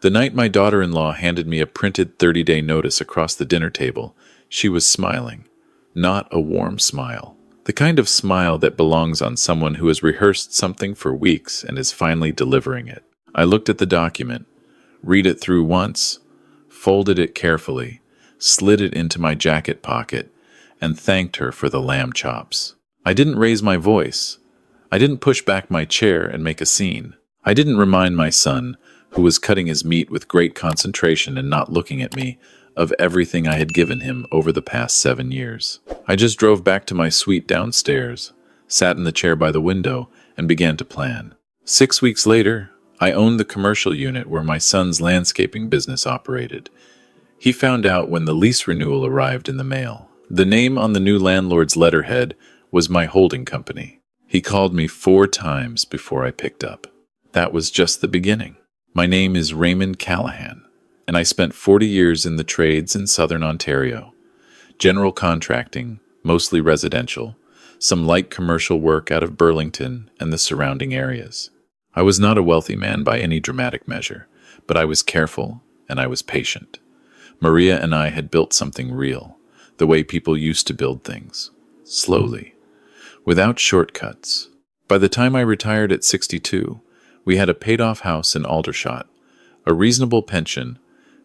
The night my daughter-in-law handed me a printed 30-day notice across the dinner table, she was smiling. Not a warm smile. The kind of smile that belongs on someone who has rehearsed something for weeks and is finally delivering it. I looked at the document, read it through once, folded it carefully, slid it into my jacket pocket, and thanked her for the lamb chops. I didn't raise my voice. I didn't push back my chair and make a scene. I didn't remind my son, who was cutting his meat with great concentration and not looking at me, of everything I had given him over the past 7 years. I just drove back to my suite downstairs, sat in the chair by the window, and began to plan. 6 weeks later, I owned the commercial unit where my son's landscaping business operated. He found out when the lease renewal arrived in the mail. The name on the new landlord's letterhead was my holding company. He called me 4 times before I picked up. That was just the beginning. My name is Raymond Callahan, and I spent 40 years in the trades in southern Ontario. General contracting, mostly residential, some light commercial work out of Burlington and the surrounding areas. I was not a wealthy man by any dramatic measure, but I was careful and I was patient. Maria and I had built something real, the way people used to build things, slowly, without shortcuts. By the time I retired at 62, we had a paid-off house in Aldershot, a reasonable pension,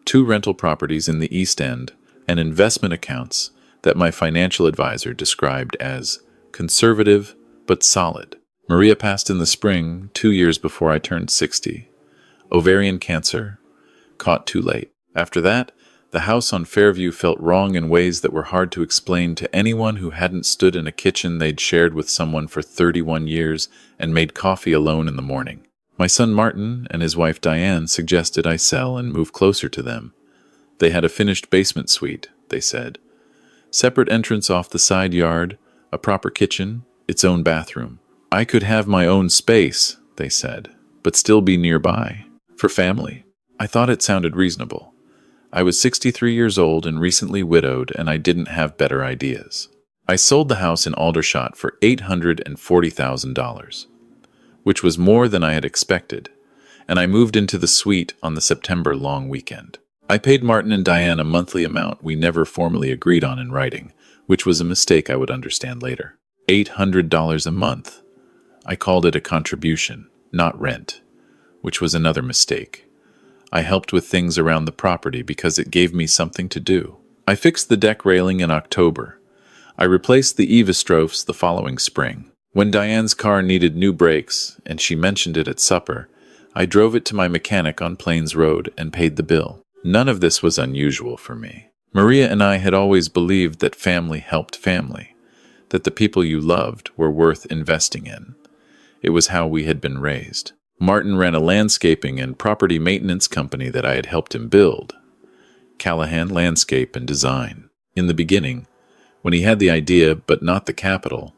2 rental properties in the East End, and investment accounts that my financial advisor described as conservative but solid. Maria passed in the spring, 2 years before I turned 60. Ovarian cancer, caught too late. After that, the house on Fairview felt wrong in ways that were hard to explain to anyone who hadn't stood in a kitchen they'd shared with someone for 31 years and made coffee alone in the morning. My son Martin and his wife Diane suggested I sell and move closer to them. They had a finished basement suite, they said. Separate entrance off the side yard, a proper kitchen, its own bathroom. I could have my own space, they said, but still be nearby, for family. I thought it sounded reasonable. I was 63 years old and recently widowed, and I didn't have better ideas. I sold the house in Aldershot for $840,000, which was more than I had expected, and I moved into the suite on the September long weekend. I paid Martin and Diane a monthly amount we never formally agreed on in writing, which was a mistake I would understand later. $800 a month. I called it a contribution, not rent, which was another mistake. I helped with things around the property because it gave me something to do. I fixed the deck railing in October. I replaced the eavestrophs the following spring. When Diane's car needed new brakes, and she mentioned it at supper, I drove it to my mechanic on Plains Road and paid the bill. None of this was unusual for me. Maria and I had always believed that family helped family, that the people you loved were worth investing in. It was how we had been raised. Martin ran a landscaping and property maintenance company that I had helped him build, Callahan Landscape and Design. In the beginning, when he had the idea but not the capital,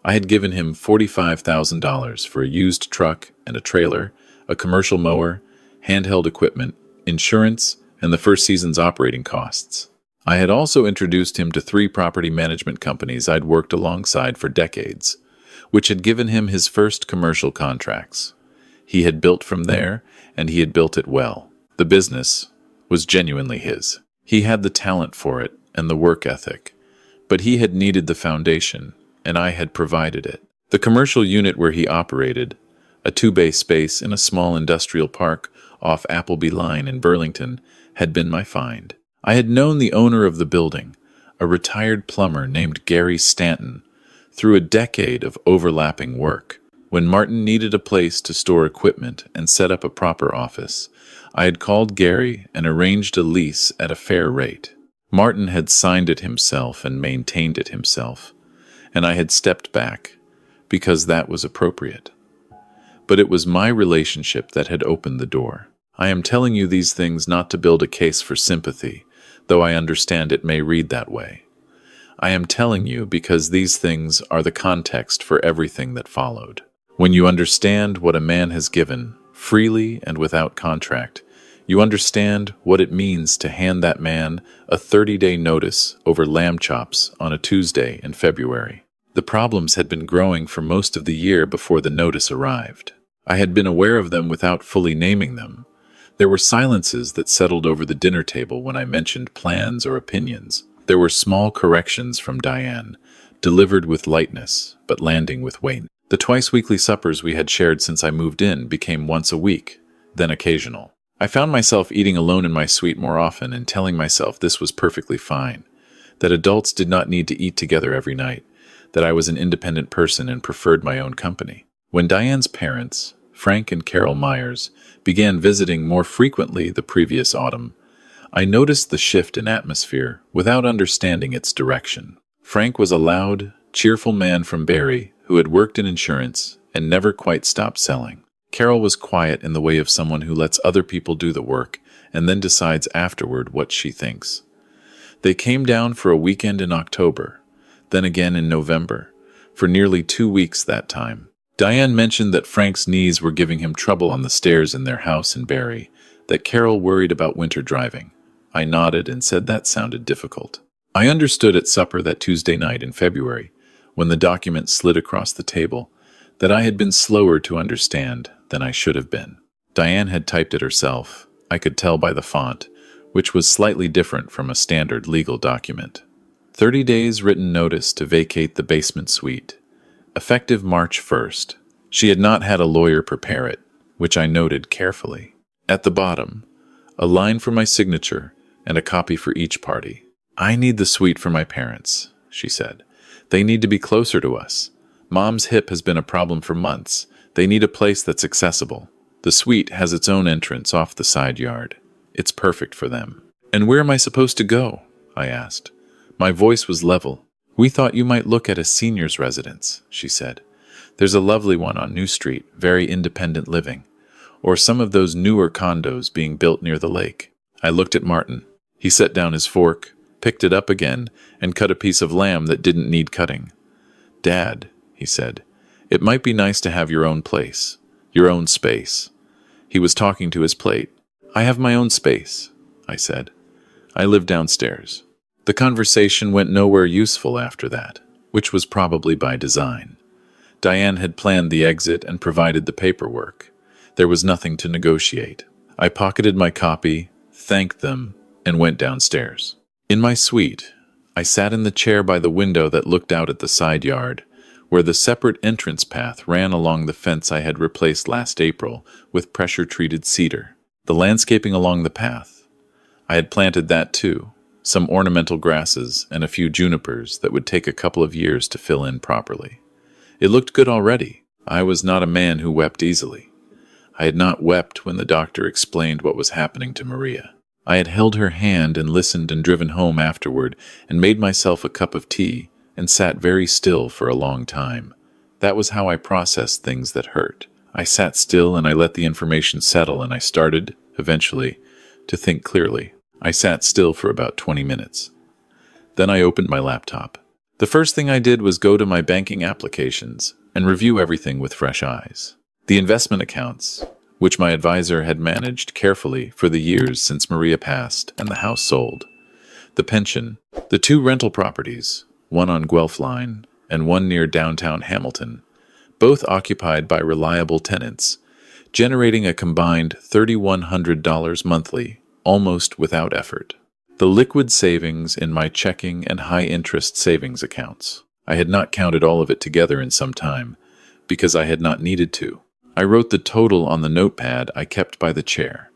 I had given him $45,000 for a used truck and a trailer, a commercial mower, handheld equipment, insurance, and the first season's operating costs. I had also introduced him to 3 property management companies I'd worked alongside for decades, which had given him his first commercial contracts. He had built from there, and he had built it well. The business was genuinely his. He had the talent for it and the work ethic, but he had needed the foundation, and I had provided it. The commercial unit where he operated, a 2-bay space in a small industrial park off Appleby Line in Burlington, had been my find. I had known the owner of the building, a retired plumber named Gary Stanton, through a decade of overlapping work. When Martin needed a place to store equipment and set up a proper office, I had called Gary and arranged a lease at a fair rate. Martin had signed it himself and maintained it himself, and I had stepped back because that was appropriate. But it was my relationship that had opened the door. I am telling you these things not to build a case for sympathy, though I understand it may read that way. I am telling you because these things are the context for everything that followed. When you understand what a man has given, freely and without contract, you understand what it means to hand that man a 30-day notice over lamb chops on a Tuesday in February. The problems had been growing for most of the year before the notice arrived. I had been aware of them without fully naming them. There were silences that settled over the dinner table when I mentioned plans or opinions. There were small corrections from Diane, delivered with lightness, but landing with weight. The twice-weekly suppers we had shared since I moved in became once a week, then occasional. I found myself eating alone in my suite more often and telling myself this was perfectly fine, that adults did not need to eat together every night, that I was an independent person and preferred my own company. When Diane's parents, Frank and Carol Myers, began visiting more frequently the previous autumn, I noticed the shift in atmosphere without understanding its direction. Frank was a loud, cheerful man from Barrie who had worked in insurance and never quite stopped selling. Carol was quiet in the way of someone who lets other people do the work and then decides afterward what she thinks. They came down for a weekend in October, then again in November, for nearly 2 weeks that time. Diane mentioned that Frank's knees were giving him trouble on the stairs in their house in Barrie, that Carol worried about winter driving. I nodded and said that sounded difficult. I understood at supper that Tuesday night in February, when the document slid across the table, that I had been slower to understand than I should have been. Diane had typed it herself. I could tell by the font, which was slightly different from a standard legal document. 30 days written notice to vacate the basement suite. Effective March 1st. She had not had a lawyer prepare it, which I noted carefully. At the bottom, a line for my signature and a copy for each party. I need the suite for my parents, she said. They need to be closer to us. Mom's hip has been a problem for months. They need a place that's accessible. The suite has its own entrance off the side yard. It's perfect for them. And where am I supposed to go? I asked. My voice was level. We thought you might look at a senior's residence, she said. There's a lovely one on New Street, very independent living. Or some of those newer condos being built near the lake. I looked at Martin. He set down his fork, picked it up again, and cut a piece of lamb that didn't need cutting. Dad, he said, it might be nice to have your own place, your own space. He was talking to his plate. I have my own space, I said. I live downstairs. The conversation went nowhere useful after that, which was probably by design. Diane had planned the exit and provided the paperwork. There was nothing to negotiate. I pocketed my copy, thanked them, and went downstairs. In my suite, I sat in the chair by the window that looked out at the side yard, where the separate entrance path ran along the fence I had replaced last April with pressure-treated cedar. The landscaping along the path, I had planted that too, some ornamental grasses and a few junipers that would take a couple of years to fill in properly. It looked good already. I was not a man who wept easily. I had not wept when the doctor explained what was happening to Maria. I had held her hand and listened and driven home afterward and made myself a cup of tea and sat very still for a long time. That was how I processed things that hurt. I sat still and I let the information settle and I started, eventually, to think clearly. I sat still for about 20 minutes. Then I opened my laptop. The first thing I did was go to my banking applications and review everything with fresh eyes. The investment accounts, which my advisor had managed carefully for the years since Maria passed and the house sold. The pension, the 2 rental properties, one on Guelph Line and one near downtown Hamilton, both occupied by reliable tenants, generating a combined $3,100 monthly, almost without effort. The liquid savings in my checking and high-interest savings accounts. I had not counted all of it together in some time, because I had not needed to. I wrote the total on the notepad I kept by the chair.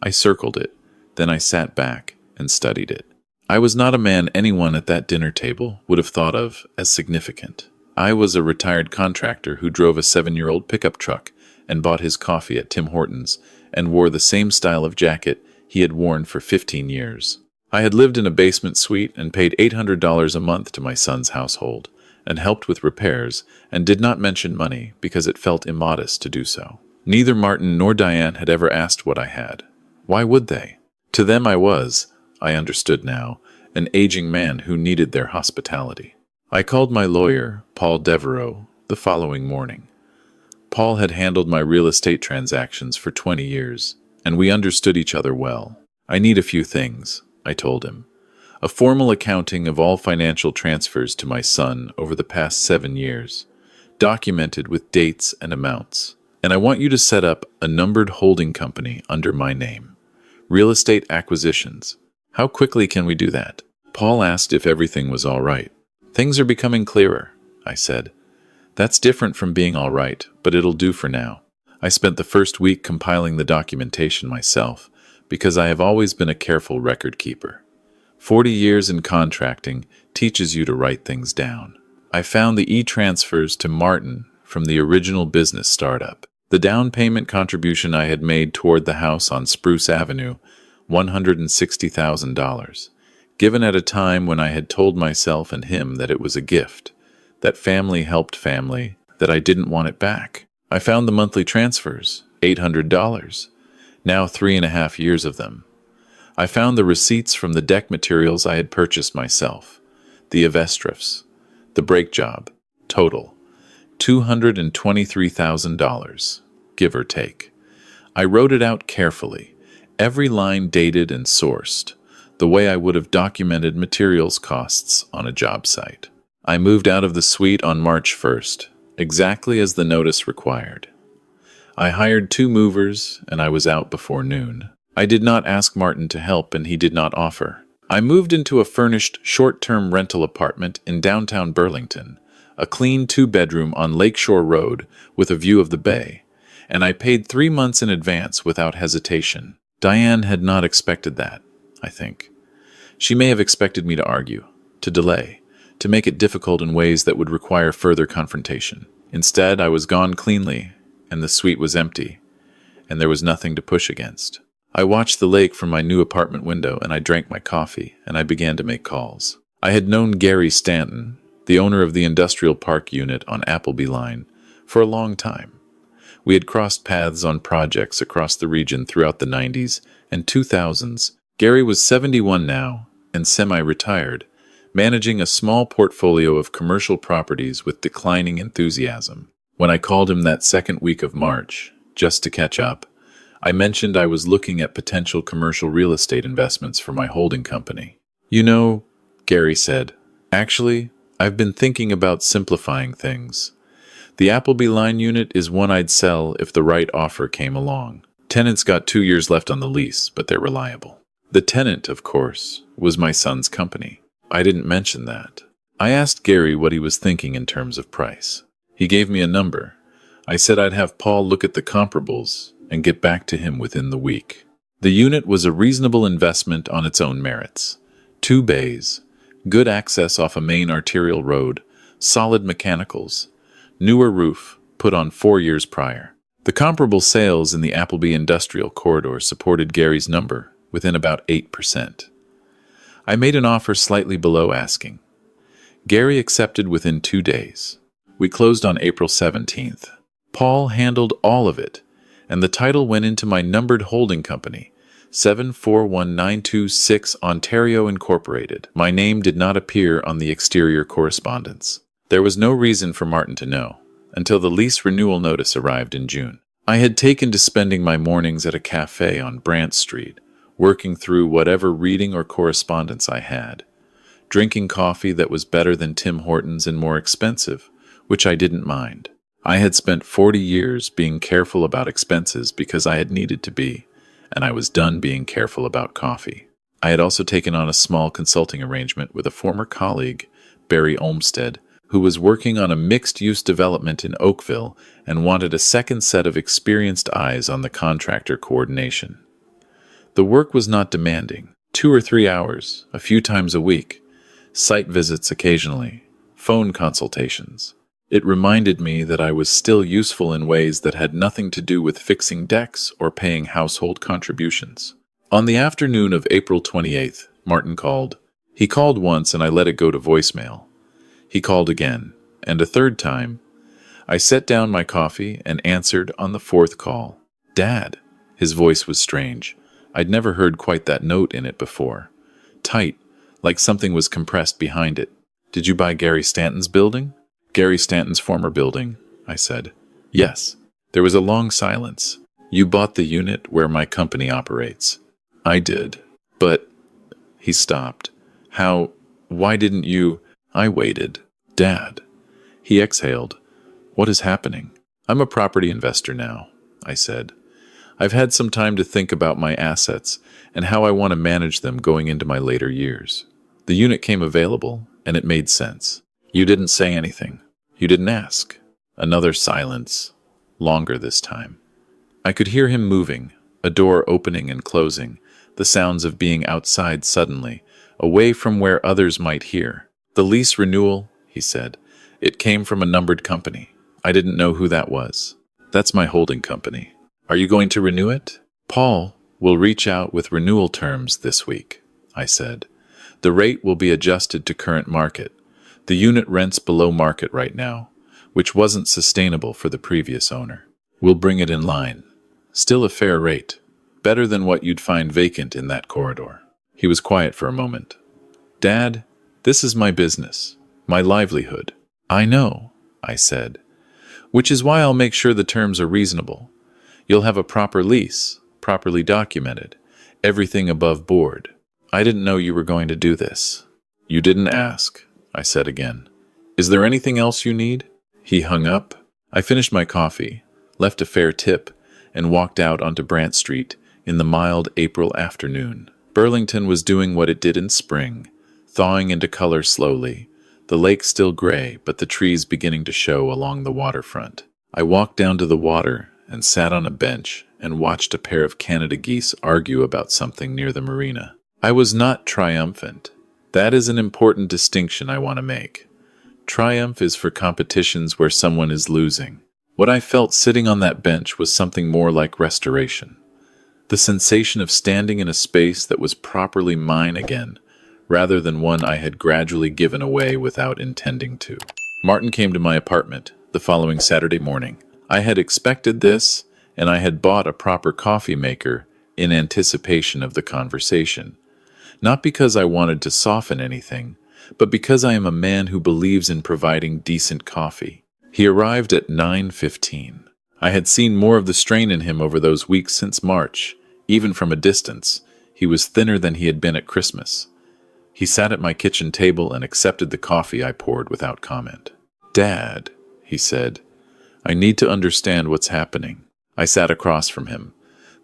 I circled it, then I sat back and studied it. I was not a man anyone at that dinner table would have thought of as significant. I was a retired contractor who drove a 7-year-old pickup truck and bought his coffee at Tim Hortons and wore the same style of jacket he had worn for 15 years. I had lived in a basement suite and paid $800 a month to my son's household, and helped with repairs, and did not mention money because it felt immodest to do so. Neither Martin nor Diane had ever asked what I had. Why would they? To them I was, I understood now, an aging man who needed their hospitality. I called my lawyer, Paul Devereaux, the following morning. Paul had handled my real estate transactions for 20 years, and we understood each other well. I need a few things, I told him. A formal accounting of all financial transfers to my son over the past 7 years, documented with dates and amounts. And I want you to set up a numbered holding company under my name. Real estate acquisitions. How quickly can we do that? Paul asked if everything was all right. Things are becoming clearer, I said. That's different from being all right, but it'll do for now. I spent the first week compiling the documentation myself, because I have always been a careful record keeper. 40 years in contracting teaches you to write things down. I found the e-transfers to Martin from the original business startup. The down payment contribution I had made toward the house on Spruce Avenue, $160,000, given at a time when I had told myself and him that it was a gift, that family helped family, that I didn't want it back. I found the monthly transfers, $800, now 3.5 years of them. I found the receipts from the deck materials I had purchased myself, the Avestrifs, the brake job, total, $223,000, give or take. I wrote it out carefully, every line dated and sourced, the way I would have documented materials costs on a job site. I moved out of the suite on March 1st, exactly as the notice required. I hired 2 movers, and I was out before noon. I did not ask Martin to help, and he did not offer. I moved into a furnished, short-term rental apartment in downtown Burlington, a clean 2-bedroom on Lakeshore Road with a view of the bay, and I paid 3 months in advance without hesitation. Diane had not expected that, I think. She may have expected me to argue, to delay, to make it difficult in ways that would require further confrontation. Instead, I was gone cleanly, and the suite was empty, and there was nothing to push against. I watched the lake from my new apartment window, and I drank my coffee, and I began to make calls. I had known Gary Stanton, the owner of the industrial park unit on Appleby Line, for a long time. We had crossed paths on projects across the region throughout the 90s and 2000s. Gary was 71 now and semi-retired, managing a small portfolio of commercial properties with declining enthusiasm. When I called him that second week of March, just to catch up, I mentioned I was looking at potential commercial real estate investments for my holding company. You know, Gary said, actually, I've been thinking about simplifying things. The Appleby Line unit is one I'd sell if the right offer came along. Tenants got 2 years left on the lease, but they're reliable. The tenant, of course, was my son's company. I didn't mention that. I asked Gary what he was thinking in terms of price. He gave me a number. I said I'd have Paul look at the comparables and get back to him within the week. The unit was a reasonable investment on its own merits. 2 bays, good access off a main arterial road, solid mechanicals, newer roof, put on 4 years prior. The comparable sales in the Appleby industrial corridor supported Gary's number within about 8%. I made an offer slightly below asking. Gary accepted within 2 days. We closed on April 17th. Paul handled all of it, and the title went into my numbered holding company, 741926 Ontario Incorporated. My name did not appear on the exterior correspondence. There was no reason for Martin to know, until the lease renewal notice arrived in June. I had taken to spending my mornings at a cafe on Brant Street, working through whatever reading or correspondence I had, drinking coffee that was better than Tim Hortons and more expensive, which I didn't mind. I had spent 40 years being careful about expenses because I had needed to be, and I was done being careful about coffee. I had also taken on a small consulting arrangement with a former colleague, Barry Olmsted, who was working on a mixed-use development in Oakville and wanted a second set of experienced eyes on the contractor coordination. The work was not demanding, 2 or 3 hours, a few times a week, site visits occasionally, phone consultations. It reminded me that I was still useful in ways that had nothing to do with fixing decks or paying household contributions. On the afternoon of April 28th, Martin called. He called once and I let it go to voicemail. He called again, and a third time. I set down my coffee and answered on the 4th call. Dad. His voice was strange. I'd never heard quite that note in it before. Tight, like something was compressed behind it. Did you buy Gary Stanton's building? Gary Stanton's former building, I said. Yes. There was a long silence. You bought the unit where my company operates. I did. But... He stopped. Why didn't you... I waited. Dad. He exhaled. What is happening? I'm a property investor now, I said. I've had some time to think about my assets and how I want to manage them going into my later years. The unit came available, and it made sense. You didn't say anything. You didn't ask. Another silence, longer this time. I could hear him moving, a door opening and closing, the sounds of being outside suddenly, away from where others might hear. The lease renewal, he said. It came from a numbered company. I didn't know who that was. That's my holding company. Are you going to renew it? Paul will reach out with renewal terms this week, I said. The rate will be adjusted to current market. The unit rents below market right now, which wasn't sustainable for the previous owner. We'll bring it in line. Still a fair rate. Better than what you'd find vacant in that corridor. He was quiet for a moment. Dad, this is my business, my livelihood. I know, I said. Which is why I'll make sure the terms are reasonable. You'll have a proper lease, properly documented, everything above board. I didn't know you were going to do this. You didn't ask, I said again. Is there anything else you need? He hung up. I finished my coffee, left a fair tip, and walked out onto Brant Street in the mild April afternoon. Burlington was doing what it did in spring, thawing into color slowly, the lake still gray, but the trees beginning to show along the waterfront. I walked down to the water and sat on a bench and watched a pair of Canada geese argue about something near the marina. I was not triumphant. That is an important distinction I want to make. Triumph is for competitions where someone is losing. What I felt sitting on that bench was something more like restoration. The sensation of standing in a space that was properly mine again, rather than one I had gradually given away without intending to. Martin came to my apartment the following Saturday morning. I had expected this, and I had bought a proper coffee maker in anticipation of the conversation. Not because I wanted to soften anything, but because I am a man who believes in providing decent coffee. He arrived at 9:15. I had seen more of the strain in him over those weeks since March. Even from a distance, he was thinner than he had been at Christmas. He sat at my kitchen table and accepted the coffee I poured without comment. Dad, he said, I need to understand what's happening. I sat across from him,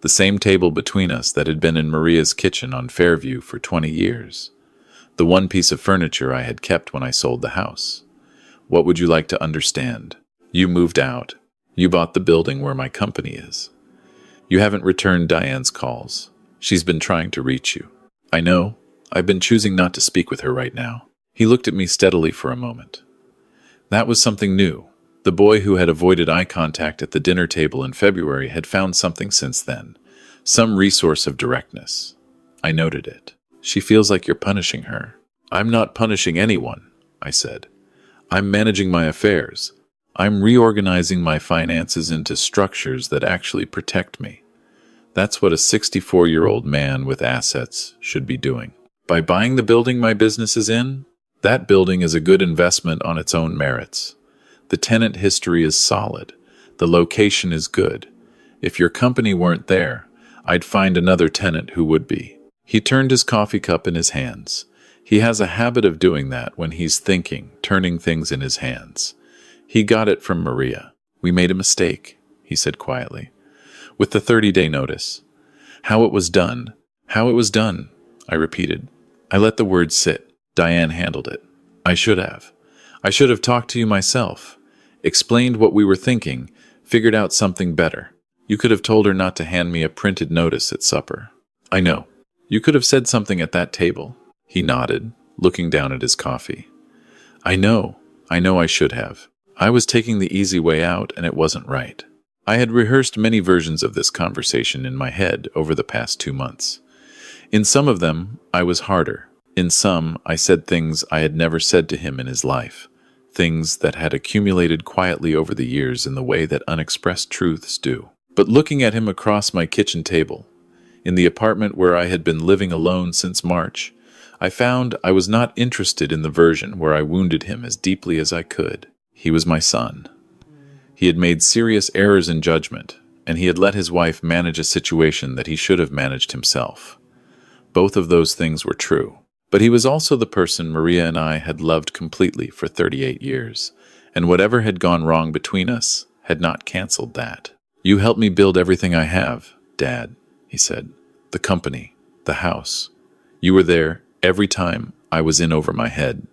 the same table between us that had been in Maria's kitchen on Fairview for 20 years. The one piece of furniture I had kept when I sold the house. What would you like to understand? You moved out. You bought the building where my company is. You haven't returned Diane's calls. She's been trying to reach you. I know. I've been choosing not to speak with her right now. He looked at me steadily for a moment. That was something new. The boy who had avoided eye contact at the dinner table in February had found something since then. Some resource of directness. I noted it. She feels like you're punishing her. I'm not punishing anyone, I said. I'm managing my affairs. I'm reorganizing my finances into structures that actually protect me. That's what a 64-year-old man with assets should be doing. By buying the building my business is in, that building is a good investment on its own merits. The tenant history is solid. The location is good. If your company weren't there, I'd find another tenant who would be. He turned his coffee cup in his hands. He has a habit of doing that when he's thinking, turning things in his hands. He got it from Maria. We made a mistake, he said quietly. With the 30-day notice. How it was done, I repeated. I let the words sit. Diane handled it. I should have. I should have talked to you myself, explained what we were thinking, figured out something better. You could have told her not to hand me a printed notice at supper. I know. You could have said something at that table. He nodded, looking down at his coffee. I know I should have. I was taking the easy way out, and it wasn't right. I had rehearsed many versions of this conversation in my head over the past 2 months. In some of them, I was harder. In some, I said things I had never said to him in his life, things that had accumulated quietly over the years in the way that unexpressed truths do. But looking at him across my kitchen table, in the apartment where I had been living alone since March, I found I was not interested in the version where I wounded him as deeply as I could. He was my son. He had made serious errors in judgment, and he had let his wife manage a situation that he should have managed himself. Both of those things were true. But he was also the person Maria and I had loved completely for 38 years, and whatever had gone wrong between us had not canceled that. "You helped me build everything I have, Dad," he said. "The company, the house. You were there every time I was in over my head.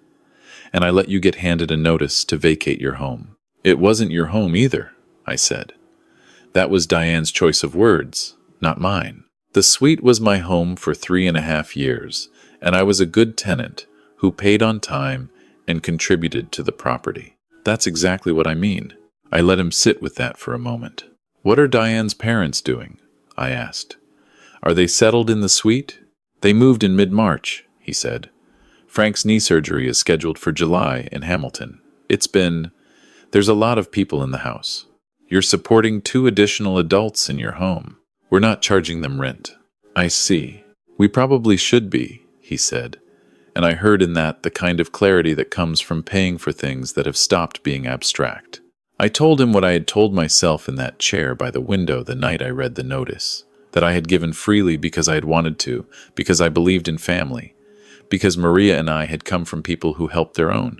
And I let you get handed a notice to vacate your home." "It wasn't your home either," I said. "That was Diane's choice of words, not mine. The suite was my home for 3.5 years, and I was a good tenant who paid on time and contributed to the property." "That's exactly what I mean." I let him sit with that for a moment. "What are Diane's parents doing?" I asked. "Are they settled in the suite?" "They moved in mid-March," he said. "Frank's knee surgery is scheduled for July in Hamilton. There's a lot of people in the house. You're supporting 2 additional adults in your home. We're not charging them rent." "I see. We probably should be," he said, and I heard in that the kind of clarity that comes from paying for things that have stopped being abstract. I told him what I had told myself in that chair by the window the night I read the notice, that I had given freely because I had wanted to, because I believed in family, because Maria and I had come from people who helped their own,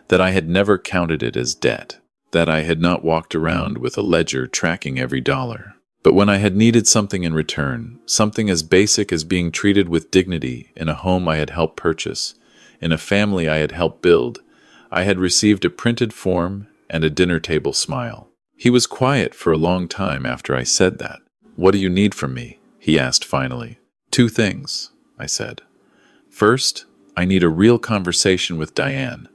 that I had never counted it as debt, that I had not walked around with a ledger tracking every dollar. But when I had needed something in return, something as basic as being treated with dignity in a home I had helped purchase, in a family I had helped build, I had received a printed form and a dinner table smile. He was quiet for a long time after I said that. "What do you need from me?" he asked finally. "2 things," I said. "First, I need a real conversation with Diane,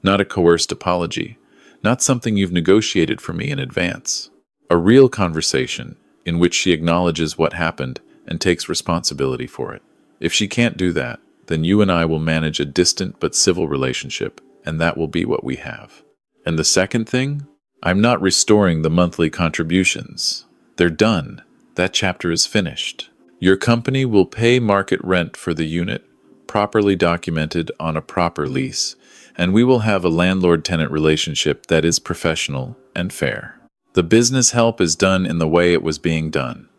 not a coerced apology, not something you've negotiated for me in advance. A real conversation in which she acknowledges what happened and takes responsibility for it. If she can't do that, then you and I will manage a distant but civil relationship, and that will be what we have. And the second thing? I'm not restoring the monthly contributions. They're done. That chapter is finished. Your company will pay market rent for the unit, properly documented on a proper lease, and we will have a landlord-tenant relationship that is professional and fair. The business help is done in the way it was being done.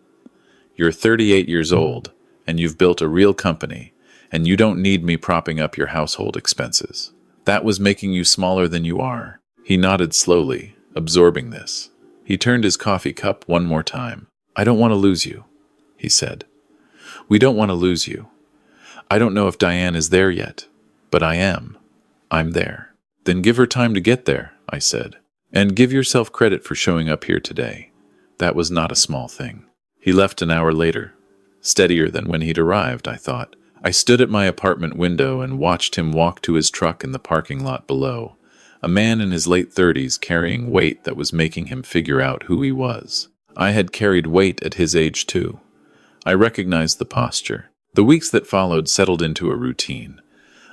You're 38 years old, and you've built a real company, and you don't need me propping up your household expenses. That was making you smaller than you are." He nodded slowly, absorbing this. He turned his coffee cup one more time. "I don't want to lose you," he said. "We don't want to lose you. I don't know if Diane is there yet, but I am. I'm there." "Then give her time to get there," I said. "And give yourself credit for showing up here today. That was not a small thing." He left an hour later. Steadier than when he'd arrived, I thought. I stood at my apartment window and watched him walk to his truck in the parking lot below, a man in his late 30s carrying weight that was making him figure out who he was. I had carried weight at his age too. I recognized the posture. The weeks that followed settled into a routine.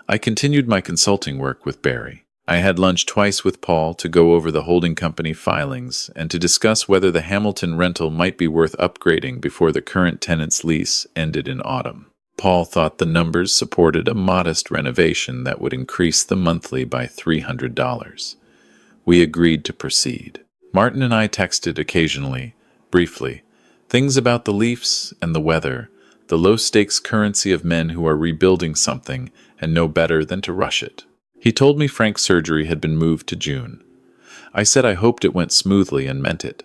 I continued my consulting work with Barry. I had lunch twice with Paul to go over the holding company filings and to discuss whether the Hamilton rental might be worth upgrading before the current tenant's lease ended in autumn. Paul thought the numbers supported a modest renovation that would increase the monthly by $300. We agreed to proceed. Martin and I texted occasionally, briefly, things about the Leafs and the weather, the low-stakes currency of men who are rebuilding something and know better than to rush it. He told me Frank's surgery had been moved to June. I said I hoped it went smoothly and meant it.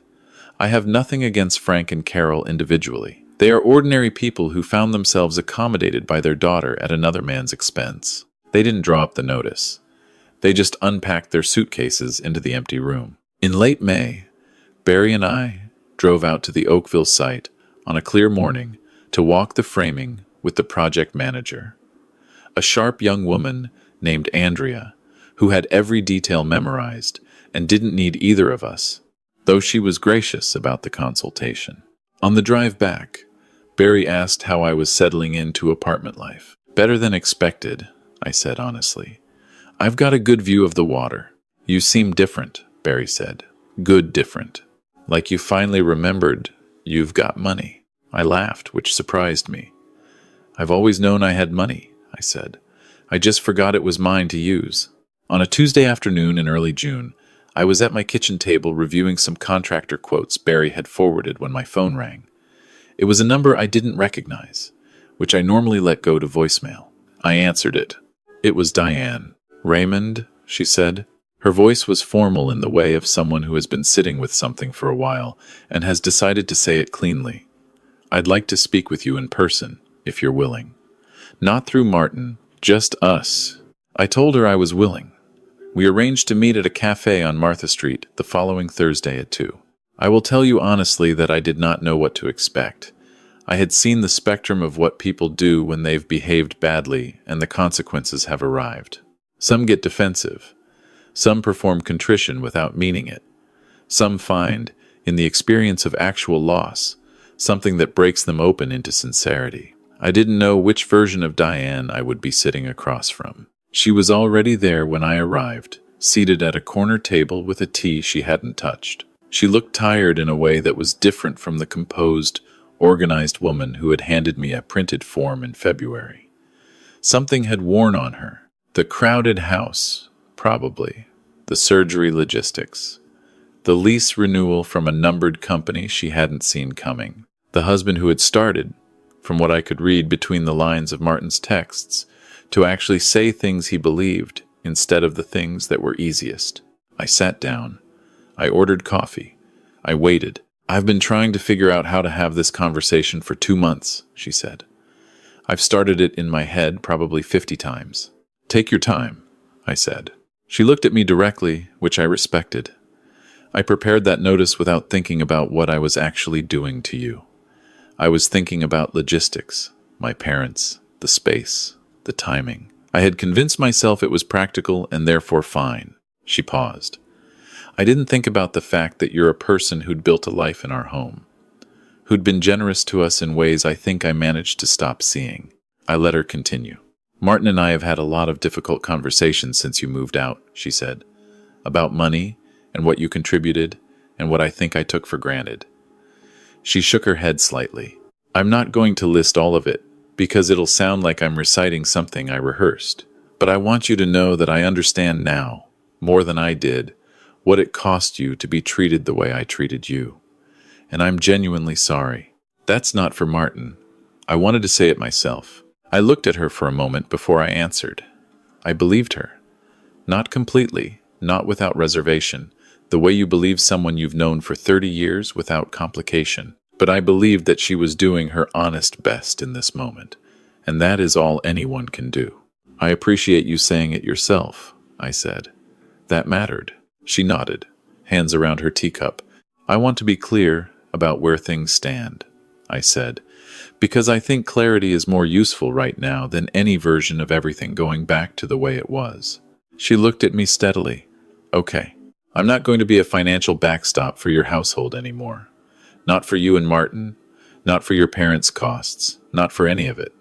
I have nothing against Frank and Carol individually. They are ordinary people who found themselves accommodated by their daughter at another man's expense. They didn't draw up the notice. They just unpacked their suitcases into the empty room. In late May, Barry and I drove out to the Oakville site on a clear morning to walk the framing with the project manager, a sharp young woman named Andrea, who had every detail memorized and didn't need either of us, though she was gracious about the consultation. On the drive back, Barry asked how I was settling into apartment life. "Better than expected," I said honestly. "I've got a good view of the water." "You seem different," Barry said. "Good different. Like you finally remembered you've got money." I laughed, which surprised me. "I've always known I had money," I said. "I just forgot it was mine to use." On a Tuesday afternoon in early June, I was at my kitchen table reviewing some contractor quotes Barry had forwarded when my phone rang. It was a number I didn't recognize, which I normally let go to voicemail. I answered it. It was Diane. "Raymond," she said. Her voice was formal in the way of someone who has been sitting with something for a while and has decided to say it cleanly. "I'd like to speak with you in person, if you're willing. Not through Martin, just us." I told her I was willing. We arranged to meet at a cafe on Martha Street the following Thursday at 2. I will tell you honestly that I did not know what to expect. I had seen the spectrum of what people do when they've behaved badly and the consequences have arrived. Some get defensive. Some perform contrition without meaning it. Some find, in the experience of actual loss, something that breaks them open into sincerity. I didn't know which version of Diane I would be sitting across from. She was already there when I arrived, seated at a corner table with a tea she hadn't touched. She looked tired in a way that was different from the composed, organized woman who had handed me a printed form in February. Something had worn on her. The crowded house, probably. The surgery logistics. The lease renewal from a numbered company she hadn't seen coming. The husband who had started, from what I could read between the lines of Martin's texts, to actually say things he believed instead of the things that were easiest. I sat down. I ordered coffee. I waited. "I've been trying to figure out how to have this conversation for 2 months," she said. "I've started it in my head probably 50 times. "Take your time," I said. She looked at me directly, which I respected. "I prepared that notice without thinking about what I was actually doing to you. I was thinking about logistics, my parents, the space, the timing. I had convinced myself it was practical and therefore fine." She paused. "I didn't think about the fact that you're a person who'd built a life in our home, who'd been generous to us in ways I think I managed to stop seeing." I let her continue. "Martin and I have had a lot of difficult conversations since you moved out," she said, "about money and what you contributed and what I think I took for granted." She shook her head slightly. "I'm not going to list all of it, because it'll sound like I'm reciting something I rehearsed. But I want you to know that I understand now, more than I did, what it cost you to be treated the way I treated you. And I'm genuinely sorry. That's not for Martin. I wanted to say it myself." I looked at her for a moment before I answered. I believed her. Not completely, not without reservation, the way you believe someone you've known for 30 years without complication. But I believed that she was doing her honest best in this moment, and that is all anyone can do. "I appreciate you saying it yourself," I said. "That mattered." She nodded, hands around her teacup. "I want to be clear about where things stand," I said, "because I think clarity is more useful right now than any version of everything going back to the way it was." She looked at me steadily. "Okay, I'm not going to be a financial backstop for your household anymore. Not for you and Martin, not for your parents' costs, not for any of it.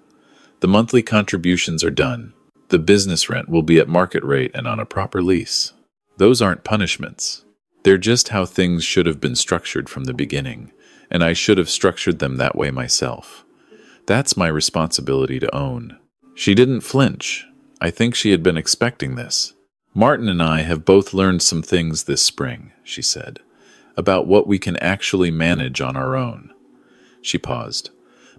The monthly contributions are done. The business rent will be at market rate and on a proper lease. Those aren't punishments. They're just how things should have been structured from the beginning, and I should have structured them that way myself. That's my responsibility to own." She didn't flinch. I think she had been expecting this. "Martin and I have both learned some things this spring," she said, "about what we can actually manage on our own." She paused.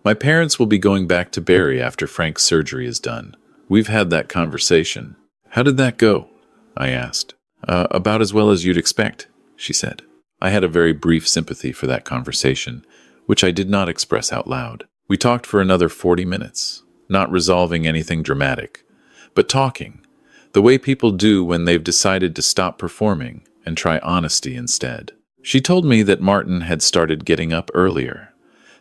"My parents will be going back to Barrie after Frank's surgery is done. We've had that conversation." "How did that go?" I asked. About as well as you'd expect," she said. I had a very brief sympathy for that conversation, which I did not express out loud. We talked for another 40 minutes, not resolving anything dramatic, but talking, the way people do when they've decided to stop performing and try honesty instead. She told me that Martin had started getting up earlier,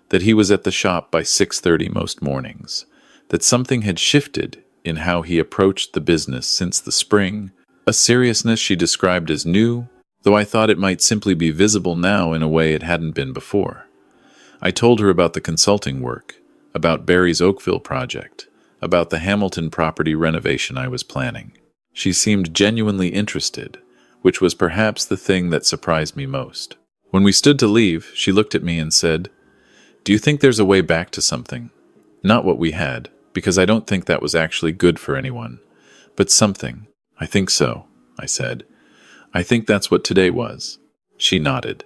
that he was at the shop by 6:30 most mornings, that something had shifted in how he approached the business since the spring, a seriousness she described as new, though I thought it might simply be visible now in a way it hadn't been before. I told her about the consulting work, about Barry's Oakville project, about the Hamilton property renovation I was planning. She seemed genuinely interested, which was perhaps the thing that surprised me most. When we stood to leave, she looked at me and said, "Do you think there's a way back to something? Not what we had, because I don't think that was actually good for anyone, but something." "I think so," I said. "I think that's what today was." She nodded.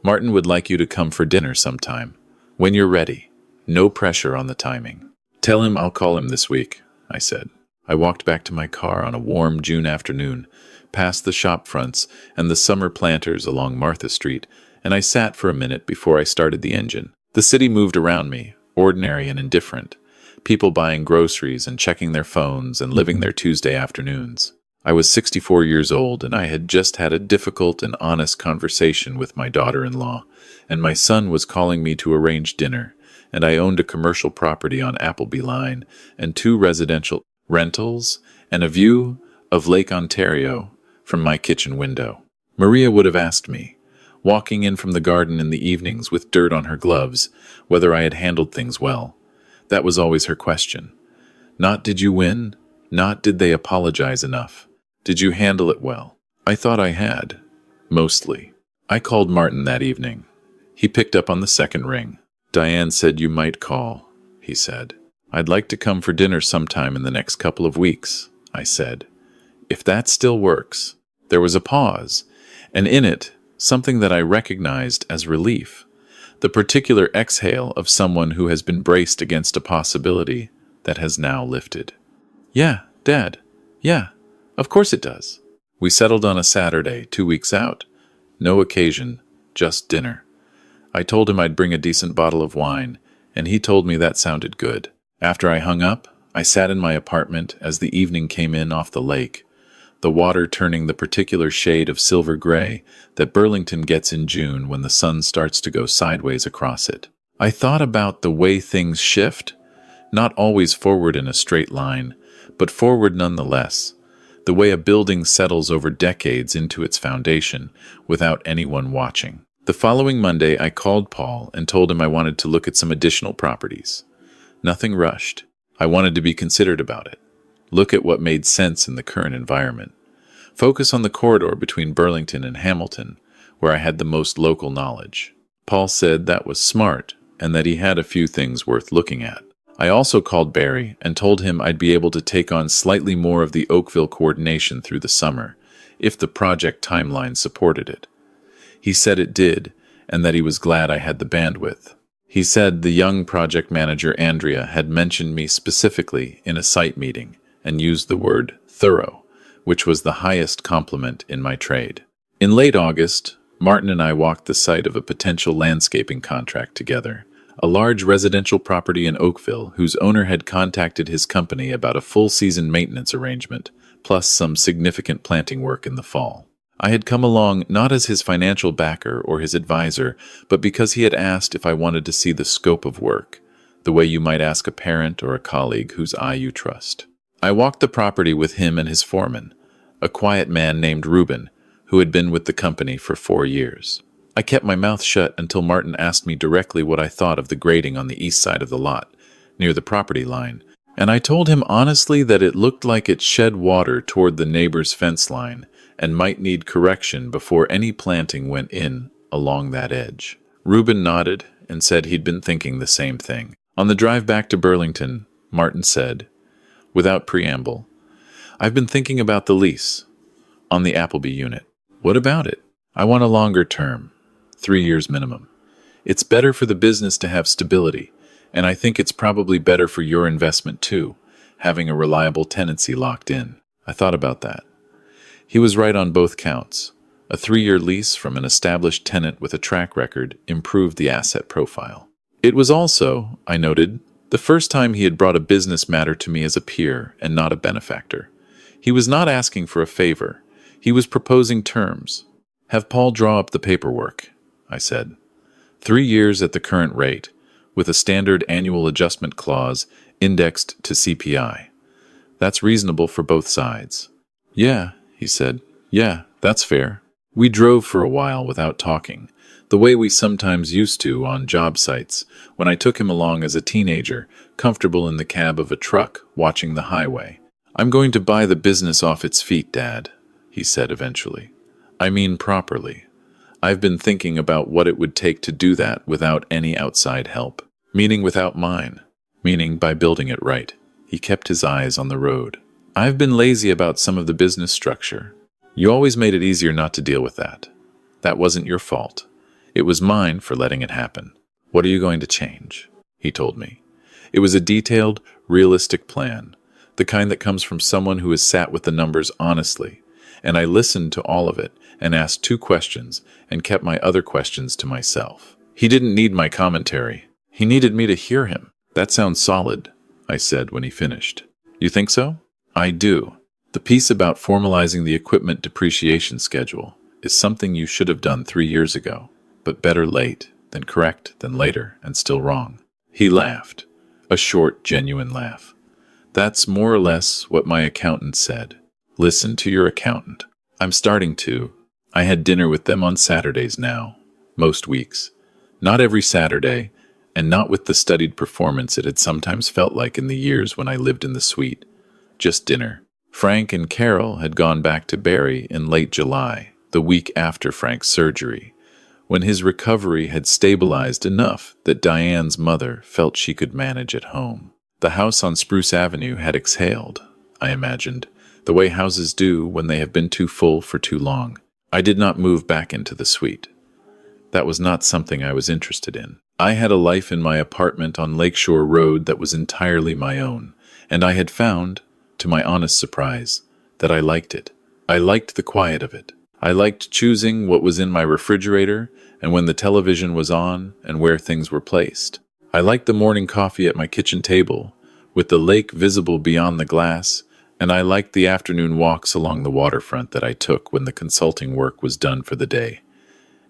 "Martin would like you to come for dinner sometime, when you're ready. No pressure on the timing." "Tell him I'll call him this week," I said. I walked back to my car on a warm June afternoon, past the shop fronts and the summer planters along Martha Street, and I sat for a minute before I started the engine. The city moved around me, ordinary and indifferent. People buying groceries and checking their phones and living their Tuesday afternoons. I was 64 years old, and I had just had a difficult and honest conversation with my daughter-in-law, and my son was calling me to arrange dinner, and I owned a commercial property on Appleby Line and 2 residential rentals and a view of Lake Ontario from my kitchen window. Maria would have asked me, walking in from the garden in the evenings with dirt on her gloves, whether I had handled things well. That was always her question. Not did you win? Not did they apologize enough? Did you handle it well? I thought I had. Mostly. I called Martin that evening. He picked up on the second ring. Diane said you might call, he said. I'd like to come for dinner sometime in the next couple of weeks, I said. If that still works. There was a pause, and in it, something that I recognized as relief. The particular exhale of someone who has been braced against a possibility that has now lifted. Yeah, Dad. Yeah, of course it does. We settled on a Saturday, 2 weeks out. No occasion, just dinner. I told him I'd bring a decent bottle of wine, and he told me that sounded good. After I hung up, I sat in my apartment as the evening came in off the lake, the water turning the particular shade of silver gray that Burlington gets in June when the sun starts to go sideways across it. I thought about the way things shift, not always forward in a straight line, but forward nonetheless, the way a building settles over decades into its foundation without anyone watching. The following Monday, I called Paul and told him I wanted to look at some additional properties. Nothing rushed. I wanted to be considered about it. Look at what made sense in the current environment. Focus on the corridor between Burlington and Hamilton, where I had the most local knowledge. Paul said that was smart and that he had a few things worth looking at. I also called Barry and told him I'd be able to take on slightly more of the Oakville coordination through the summer, if the project timeline supported it. He said it did, and that he was glad I had the bandwidth. He said the young project manager Andrea had mentioned me specifically in a site meeting and used the word thorough, which was the highest compliment in my trade. In late August, Martin and I walked the site of a potential landscaping contract together, a large residential property in Oakville whose owner had contacted his company about a full-season maintenance arrangement, plus some significant planting work in the fall. I had come along not as his financial backer or his advisor, but because he had asked if I wanted to see the scope of work, the way you might ask a parent or a colleague whose eye you trust. I walked the property with him and his foreman, a quiet man named Reuben, who had been with the company for 4 years. I kept my mouth shut until Martin asked me directly what I thought of the grading on the east side of the lot, near the property line, and I told him honestly that it looked like it shed water toward the neighbor's fence line and might need correction before any planting went in along that edge. Reuben nodded and said he'd been thinking the same thing. On the drive back to Burlington, Martin said, without preamble, I've been thinking about the lease on the Appleby unit. What about it? I want a longer term, 3 years minimum. It's better for the business to have stability, and I think it's probably better for your investment too, having a reliable tenancy locked in. I thought about that. He was right on both counts. A 3-year lease from an established tenant with a track record improved the asset profile. It was also, I noted, the first time he had brought a business matter to me as a peer and not a benefactor. He was not asking for a favor. He was proposing terms. Have Paul draw up the paperwork, I said. 3 years at the current rate, with a standard annual adjustment clause indexed to CPI. That's reasonable for both sides. Yeah, he said. Yeah, that's fair. We drove for a while without talking, the way we sometimes used to on job sites, when I took him along as a teenager, comfortable in the cab of a truck, watching the highway. I'm going to buy the business off its feet, Dad, he said eventually. I mean properly. I've been thinking about what it would take to do that without any outside help. Meaning without mine. Meaning by building it right. He kept his eyes on the road. I've been lazy about some of the business structure. You always made it easier not to deal with that. That wasn't your fault. It was mine for letting it happen. What are you going to change? He told me. It was a detailed, realistic plan, the kind that comes from someone who has sat with the numbers honestly and I listened to all of it and asked 2 questions and kept my other questions to myself. He didn't need my commentary. He needed me to hear him. "That sounds solid," I said when he finished. "You think so?" "I do. The piece about formalizing the equipment depreciation schedule is something you should have done 3 years ago, but better late than correct than later and still wrong." He laughed, a short, genuine laugh. "That's more or less what my accountant said. Listen to your accountant." I'm starting to. I had dinner with them on Saturdays now, most weeks. Not every Saturday, and not with the studied performance it had sometimes felt like in the years when I lived in the suite. Just dinner. Frank and Carol had gone back to Barry in late July, the week after Frank's surgery, when his recovery had stabilized enough that Diane's mother felt she could manage at home. The house on Spruce Avenue had exhaled, I imagined, the way houses do when they have been too full for too long. I did not move back into the suite. That was not something I was interested in. I had a life in my apartment on Lakeshore Road that was entirely my own, and I had found, to my honest surprise, that I liked it. I liked the quiet of it. I liked choosing what was in my refrigerator and when the television was on and where things were placed. I liked the morning coffee at my kitchen table, with the lake visible beyond the glass, and I liked the afternoon walks along the waterfront that I took when the consulting work was done for the day,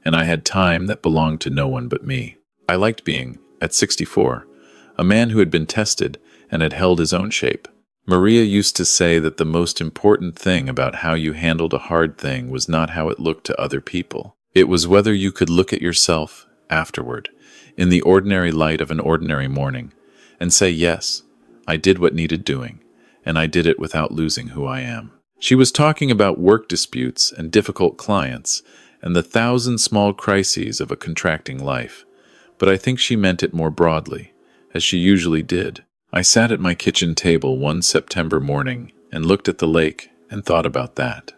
and I had time that belonged to no one but me. I liked being, at 64, a man who had been tested and had held his own shape. Maria used to say that the most important thing about how you handled a hard thing was not how it looked to other people. It was whether you could look at yourself afterward, in the ordinary light of an ordinary morning, and say, yes, I did what needed doing, and I did it without losing who I am. She was talking about work disputes and difficult clients and the 1,000 small crises of a contracting life, but I think she meant it more broadly, as she usually did. I sat at my kitchen table one September morning and looked at the lake and thought about that.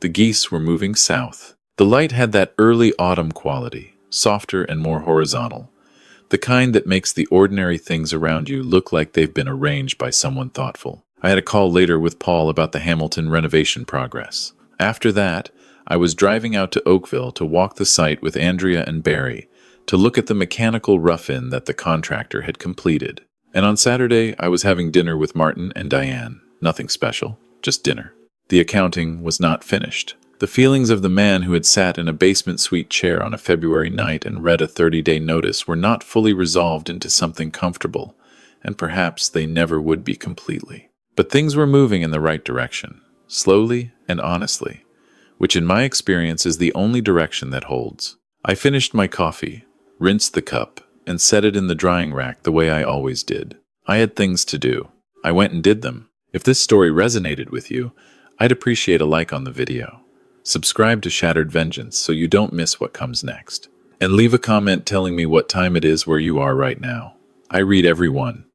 The geese were moving south. The light had that early autumn quality, softer and more horizontal, the kind that makes the ordinary things around you look like they've been arranged by someone thoughtful. I had a call later with Paul about the Hamilton renovation progress. After that, I was driving out to Oakville to walk the site with Andrea and Barry to look at the mechanical rough-in that the contractor had completed. And on Saturday, I was having dinner with Martin and Diane. Nothing special, just dinner. The accounting was not finished. The feelings of the man who had sat in a basement suite chair on a February night and read a 30-day notice were not fully resolved into something comfortable, and perhaps they never would be completely. But things were moving in the right direction, slowly and honestly, which in my experience is the only direction that holds. I finished my coffee, rinsed the cup, and set it in the drying rack the way I always did. I had things to do. I went and did them. If this story resonated with you, I'd appreciate a like on the video. Subscribe to Shattered Vengeance so you don't miss what comes next. And leave a comment telling me what time it is where you are right now. I read every one.